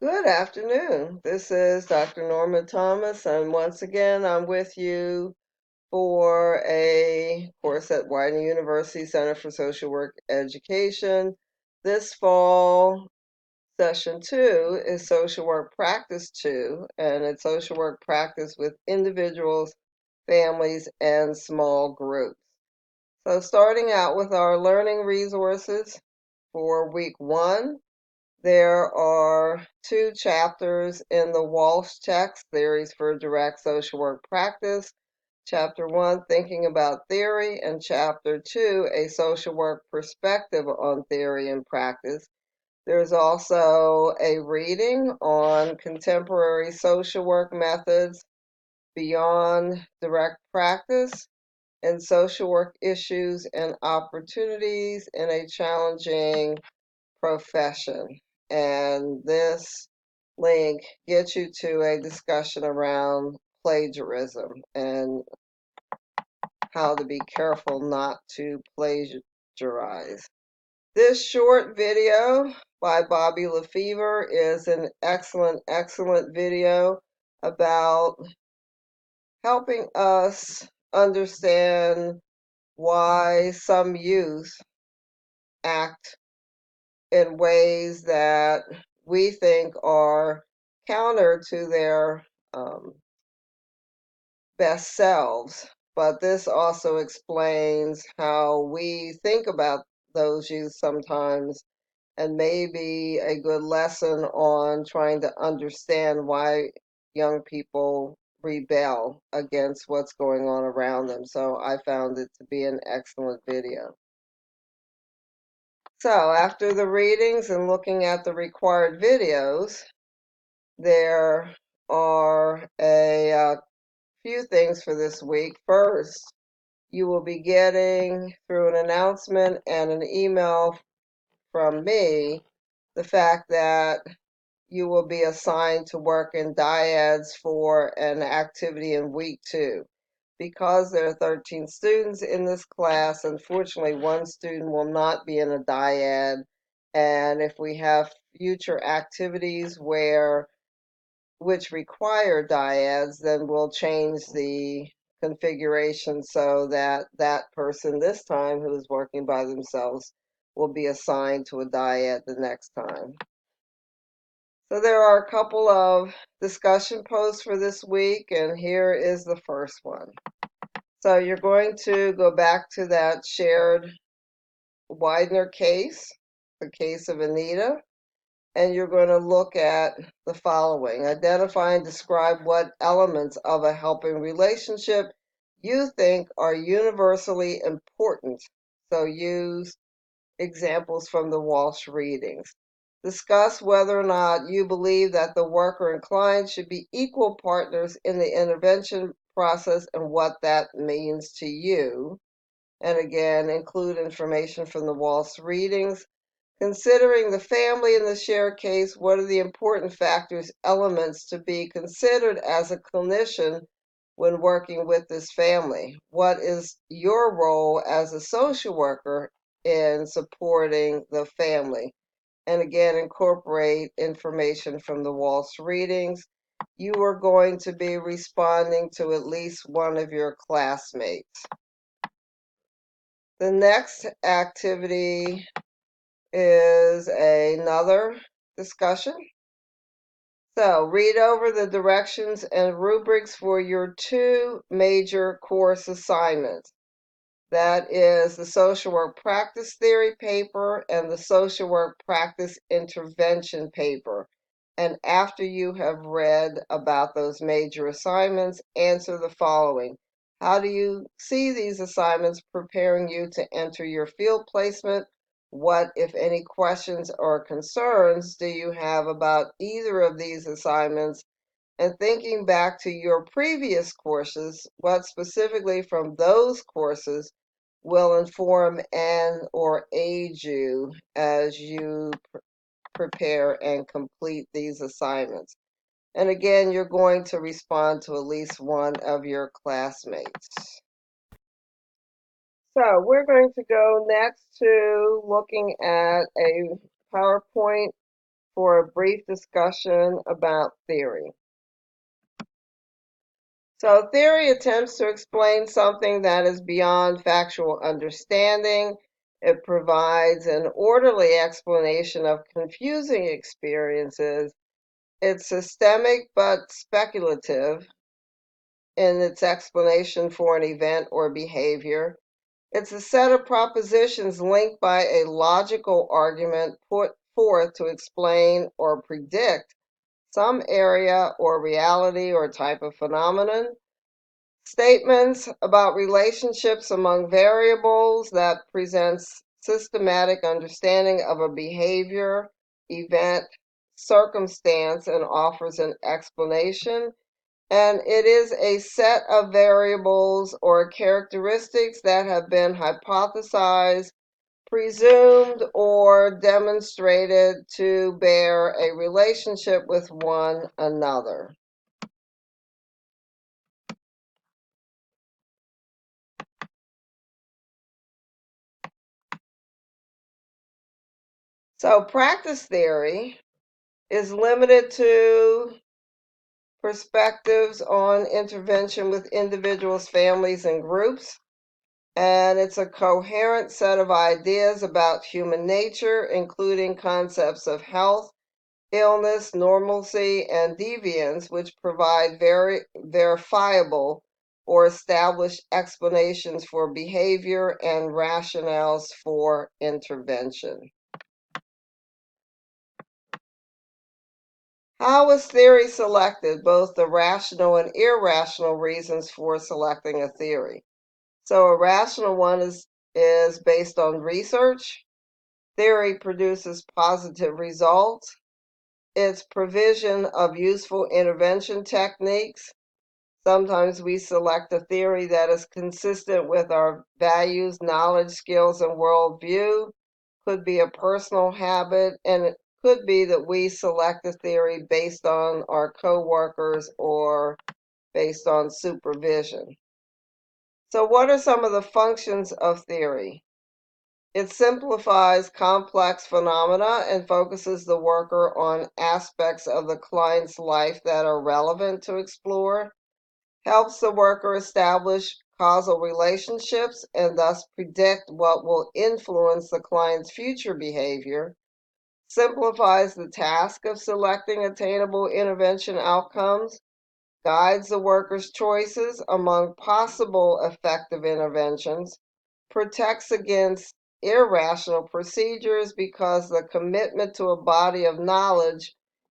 Good afternoon. This is Dr. Norma Thomas, and once again, I'm with you for a course at Widener University Center for Social Work Education. This fall, session 2 is Social Work Practice 2, and it's social work practice with individuals, families, and small groups. So, starting out with our learning resources for week 1. There are 2 chapters in the Walsh text, Theories for Direct Social Work Practice. Chapter 1, Thinking About Theory, and Chapter 2, A Social Work Perspective on Theory and Practice. There's also a reading on contemporary social work methods beyond direct practice and social work issues and opportunities in a challenging profession. And this link gets you to a discussion around plagiarism and how to be careful not to plagiarize. This short video by Bobby Lefevre is an excellent video about helping us understand why some youth act in ways that we think are counter to their um, best selves. But this also explains how we think about those youth sometimes, and maybe a good lesson on trying to understand why young people rebel against what's going on around them. So I found it to be an excellent video. So after the readings and looking at the required videos, there are a few things for this week. First, you will be getting, through an announcement and an email from me, the fact that you will be assigned to work in dyads for an activity in week 2. Because there are 13 students in this class, unfortunately, one student will not be in a dyad. And if we have future activities which require dyads, then we'll change the configuration so that that person this time who is working by themselves will be assigned to a dyad the next time. So there are a couple of discussion posts for this week, and here is the first one. So you're going to go back to that shared Widener case, the case of Anita, and you're going to look at the following. Identify and describe what elements of a helping relationship you think are universally important. So use examples from the Walsh readings. Discuss whether or not you believe that the worker and client should be equal partners in the intervention process and what that means to you. And again, include information from the Walsh readings. Considering the family in the shared case, what are the important factors, elements to be considered as a clinician when working with this family? What is your role as a social worker in supporting the family? And again, incorporate information from the Walsh readings. You are going to be responding to at least one of your classmates. The next activity is another discussion. So read over the directions and rubrics for your 2 major course assignments. That is the social work practice theory paper and the social work practice intervention paper. And after you have read about those major assignments, answer the following. How do you see these assignments preparing you to enter your field placement? What, if any, questions or concerns do you have about either of these assignments? And thinking back to your previous courses, what specifically from those courses will inform and or aid you as you prepare and complete these assignments. And again, you're going to respond to at least one of your classmates. So we're going to go next to looking at a PowerPoint for a brief discussion about theory. So theory attempts to explain something that is beyond factual understanding. It provides an orderly explanation of confusing experiences. It's systemic but speculative in its explanation for an event or behavior. It's a set of propositions linked by a logical argument put forth to explain or predict some area or reality or type of phenomenon. Statements about relationships among variables that presents systematic understanding of a behavior, event, circumstance, and offers an explanation. And it is a set of variables or characteristics that have been hypothesized, presumed, or demonstrated to bear a relationship with one another. So practice theory is limited to perspectives on intervention with individuals, families, and groups. And it's a coherent set of ideas about human nature, including concepts of health, illness, normalcy, and deviance, which provide very verifiable or established explanations for behavior and rationales for intervention. How is theory selected? Both the rational and irrational reasons for selecting a theory. So a rational one is based on research. Theory produces positive results. It's provision of useful intervention techniques. Sometimes we select a theory that is consistent with our values, knowledge, skills, and worldview. Could be a personal habit, and it could be that we select a theory based on our coworkers or based on supervision. So what are some of the functions of theory? It simplifies complex phenomena and focuses the worker on aspects of the client's life that are relevant to explore, helps the worker establish causal relationships and thus predict what will influence the client's future behavior, simplifies the task of selecting attainable intervention outcomes, guides the worker's choices among possible effective interventions, protects against irrational procedures because the commitment to a body of knowledge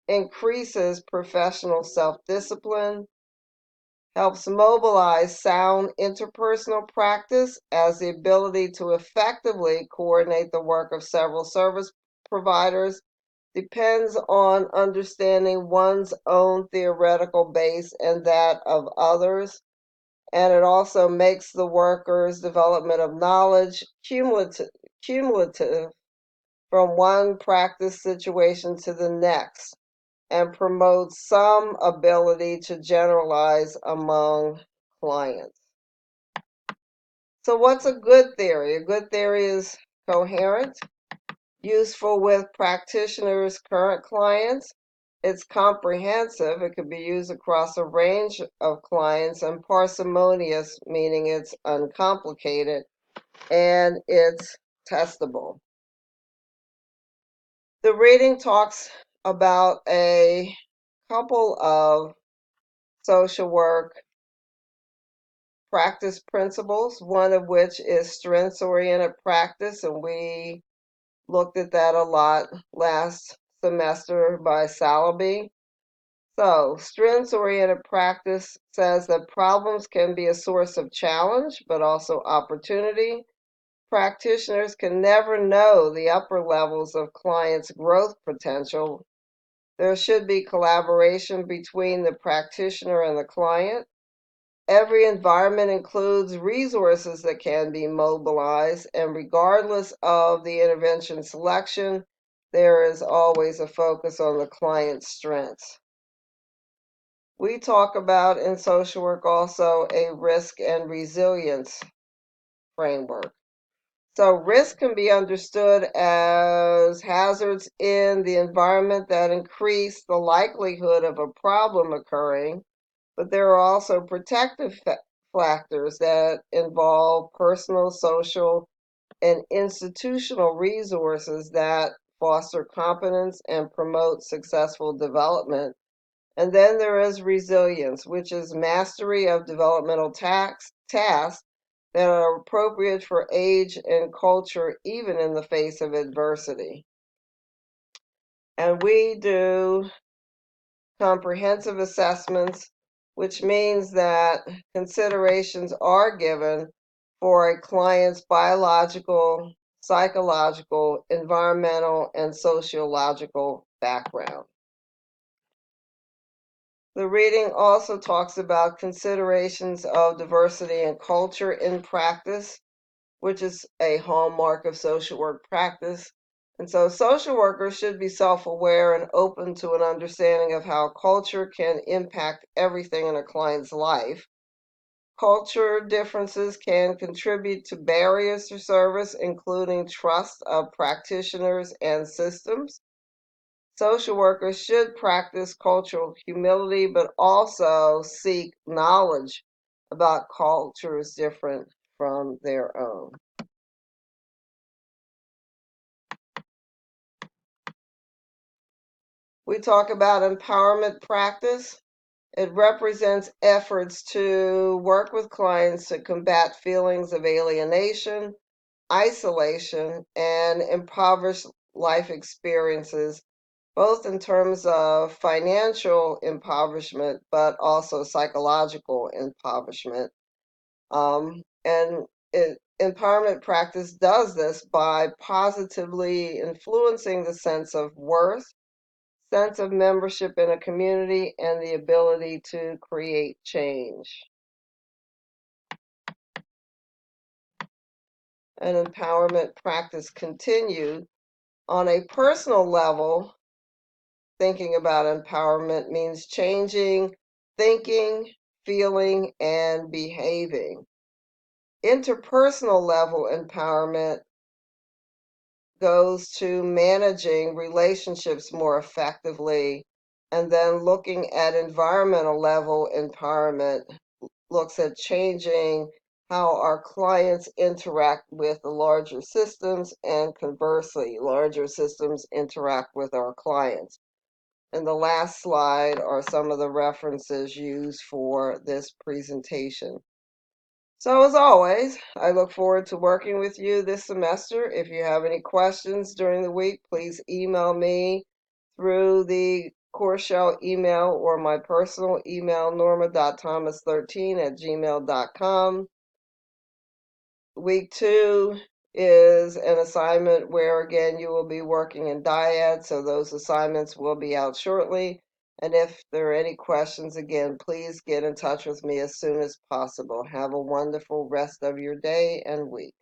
increases professional self-discipline, helps mobilize sound interpersonal practice as the ability to effectively coordinate the work of several service providers depends on understanding one's own theoretical base and that of others. And it also makes the worker's development of knowledge cumulative from one practice situation to the next and promotes some ability to generalize among clients. So what's a good theory? A good theory is coherent, useful with practitioners' current clients. It's comprehensive. It can be used across a range of clients, and parsimonious, meaning it's uncomplicated, and it's testable. The reading talks about a couple of social work practice principles, one of which is strengths-oriented practice, and we looked at that a lot last semester by Salaby. So, strengths-oriented practice says that problems can be a source of challenge, but also opportunity. Practitioners can never know the upper levels of clients' growth potential. There should be collaboration between the practitioner and the client. Every environment includes resources that can be mobilized, and regardless of the intervention selection, there is always a focus on the client's strengths. We talk about in social work also a risk and resilience framework. So risk can be understood as hazards hazards in the environment that increase the likelihood of a problem occurring, but there are also protective factors that involve personal, social, and institutional resources that foster competence and promote successful development. And then there is resilience, which is mastery of developmental tasks that are appropriate for age and culture, even in the face of adversity. And we do comprehensive assessments, which means that considerations are given for a client's biological, psychological, environmental, and sociological background. The reading also talks about considerations of diversity and culture in practice, which is a hallmark of social work practice. And so social workers should be self-aware and open to an understanding of how culture can impact everything in a client's life. Culture differences can contribute to barriers to service, including trust of practitioners and systems. Social workers should practice cultural humility, but also seek knowledge about cultures different from their own. We talk about empowerment practice. It represents efforts to work with clients to combat feelings of alienation, isolation, and impoverished life experiences, both in terms of financial impoverishment, but also psychological impoverishment. And empowerment practice does this by positively influencing the sense of worth, sense of membership in a community, and the ability to create change. An empowerment practice continued on a personal level. Thinking about empowerment means changing thinking, feeling, and behaving. Interpersonal level empowerment goes to managing relationships more effectively, and then looking at environmental level empowerment looks at changing how our clients interact with the larger systems, and conversely, larger systems interact with our clients. And the last slide are some of the references used for this presentation. So as always, I look forward to working with you this semester. If you have any questions during the week, please email me through the course shell email or my personal email, norma.thomas13@gmail.com. Week 2 is an assignment where, again, you will be working in dyad, so those assignments will be out shortly. And if there are any questions, again, please get in touch with me as soon as possible. Have a wonderful rest of your day and week.